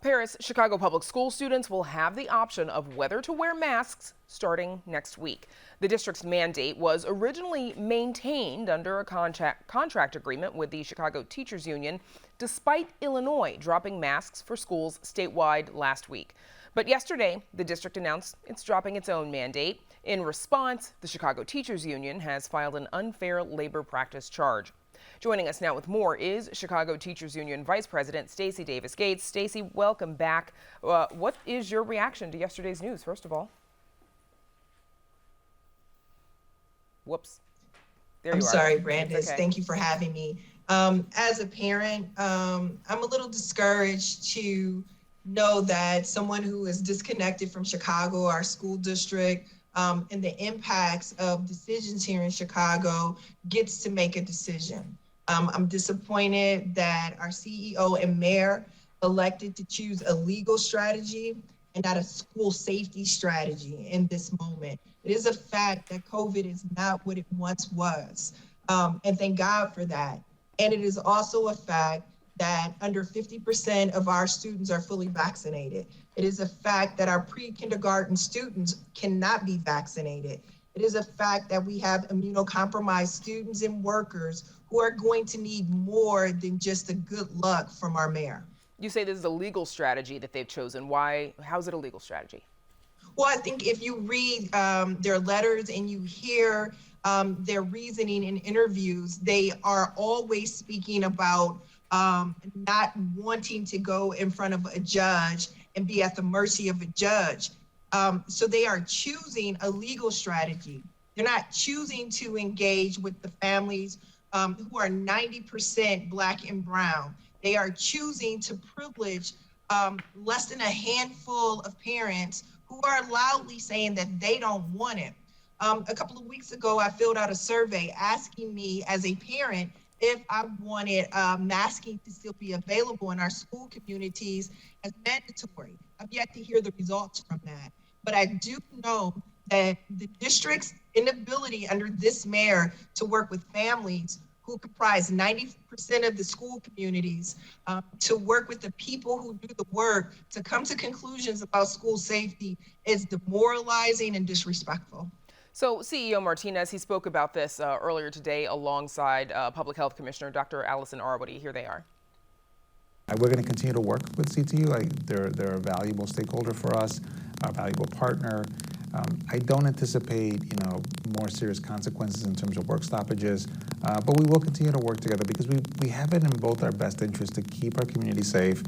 Paris, Chicago public school students will have the option of whether to wear masks starting next week. The district's mandate was originally maintained under a contract agreement with the Chicago Teachers Union, despite Illinois dropping masks for schools statewide last week. But yesterday, the district announced it's dropping its own mandate. In response, the Chicago Teachers Union has filed an unfair labor practice charge. Joining us now with more is Chicago Teachers Union Vice President Stacey Davis Gates. Stacey, welcome back. What is your reaction to yesterday's news, first of all? Whoops. There you are. I'm sorry, Brandis. Okay. Thank you for having me. As a parent, I'm a little discouraged to know that someone who is disconnected from Chicago, our school district, and the impacts of decisions here in Chicago gets to make a decision. I'm disappointed that our CEO and mayor elected to choose a legal strategy and not a school safety strategy in this moment. It is a fact that COVID is not what it once was, and thank God for that. And it is also a fact that under 50% of our students are fully vaccinated. It is a fact that our pre-kindergarten students cannot be vaccinated. It is a fact that we have immunocompromised students and workers who are going to need more than just the good luck from our mayor. You say this is a legal strategy that they've chosen. Why? How's it a legal strategy? Well, I think if you read their letters and you hear their reasoning in interviews, they are always speaking about not wanting to go in front of a judge and be at the mercy of a judge. So they are choosing a legal strategy. They're not choosing to engage with the families who are 90% Black and brown. They are choosing to privilege less than a handful of parents who are loudly saying that they don't want it. A couple of weeks ago, I filled out a survey asking me as a parent if I wanted masking to still be available in our school communities as mandatory. I've yet to hear the results from that. But I do know that the district's inability under this mayor to work with families who comprise 90% of the school communities, to work with the people who do the work, to come to conclusions about school safety is demoralizing and disrespectful. So CEO Martinez, he spoke about this earlier today alongside Public Health Commissioner Dr. Allison Arwady. Here they are. We're going to continue to work with CTU. They're a valuable stakeholder for us, a valuable partner. I don't anticipate, more serious consequences in terms of work stoppages, but we will continue to work together because we have it in both our best interest to keep our community safe.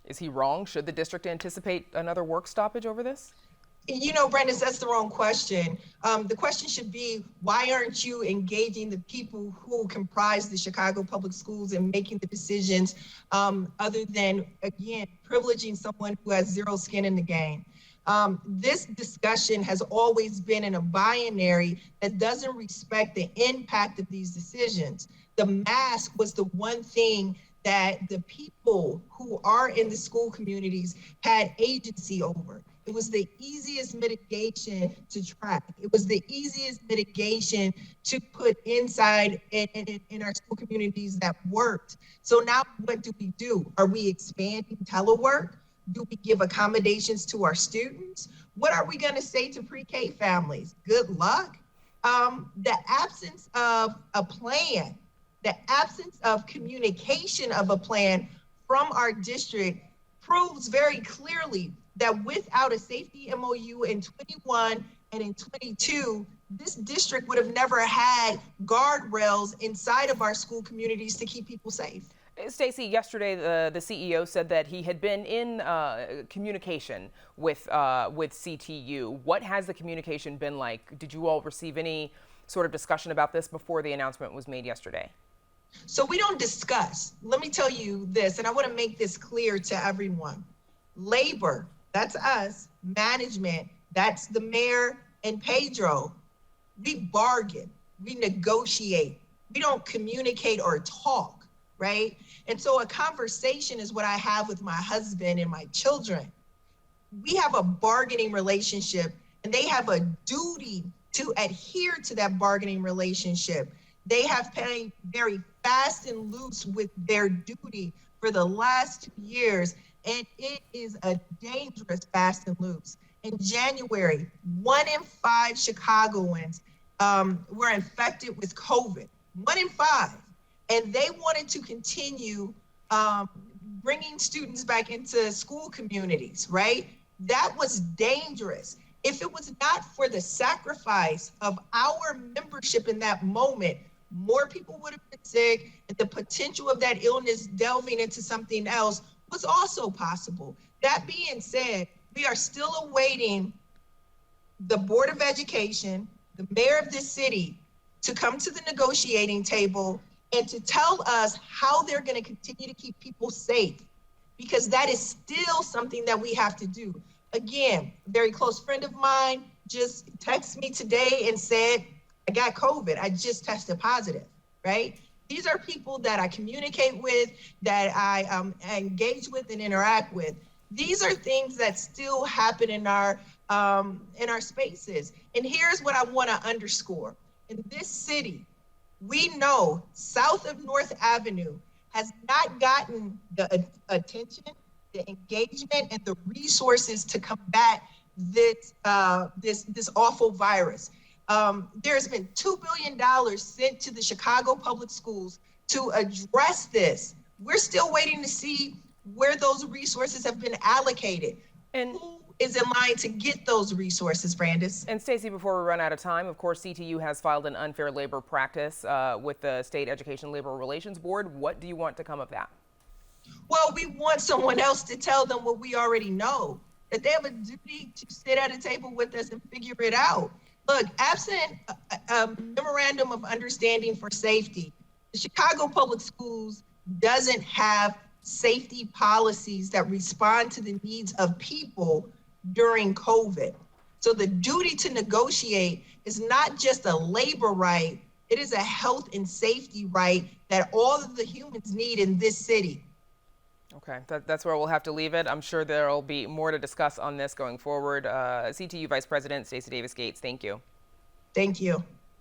Is he wrong? Should the district anticipate another work stoppage over this? Brandis, that's the wrong question. The question should be, why aren't you engaging the people who comprise the Chicago public schools and making the decisions other than, again, privileging someone who has zero skin in the game? This discussion has always been in a binary that doesn't respect the impact of these decisions. The mask was the one thing that the people who are in the school communities had agency over. It was the easiest mitigation to track. It was the easiest mitigation to put inside in our school communities that worked. So now what do? Are we expanding telework? Do we give accommodations to our students? What are we going to say to pre-K families? Good luck. The absence of a plan, the absence of communication of a plan from our district proves very clearly that without a safety MOU in 21 and in 22, this district would have never had guardrails inside of our school communities to keep people safe. Stacey, yesterday the CEO said that he had been in communication with CTU. What has the communication been like? Did you all receive any sort of discussion about this before the announcement was made yesterday? So we don't discuss. Let me tell you this, and I want to make this clear to everyone. Labor, that's us. Management, that's the mayor and Pedro. We bargain, we negotiate. We don't communicate or talk, right? And so a conversation is what I have with my husband and my children. We have a bargaining relationship, and they have a duty to adhere to that bargaining relationship. They have played very fast and loose with their duty for the last 2 years, And it is a dangerous fast and loose. In January, 1 in 5 Chicagoans were infected with COVID. 1 in 5. And they wanted to continue bringing students back into school communities, right? That was dangerous. If it was not for the sacrifice of our membership in that moment, more people would have been sick, and the potential of that illness delving into something else was also possible. That being said, we are still awaiting the Board of Education, the mayor of this city, to come to the negotiating table and to tell us how they're going to continue to keep people safe, because that is still something that we have to do. Again, a very close friend of mine just texted me today and said, I got COVID. I just tested positive, right? These are people that I communicate with, that I engage with and interact with. These are things that still happen in our spaces. And here's what I want to underscore. In this city, we know south of North Avenue has not gotten the attention, the engagement, and the resources to combat this awful virus. There's been $2 billion sent to the Chicago Public Schools to address this. We're still waiting to see where those resources have been allocated. And who is in line to get those resources, Brandis? And Stacey, before we run out of time, of course, CTU has filed an unfair labor practice with the State Education Labor Relations Board. What do you want to come of that? Well, we want someone else to tell them what we already know, that they have a duty to sit at a table with us and figure it out. Look, absent a memorandum of understanding for safety, the Chicago Public Schools doesn't have safety policies that respond to the needs of people during COVID. So the duty to negotiate is not just a labor right, it is a health and safety right that all of the humans need in this city. Okay, that's where we'll have to leave it. I'm sure there will be more to discuss on this going forward. CTU Vice President Stacey Davis Gates, thank you. Thank you.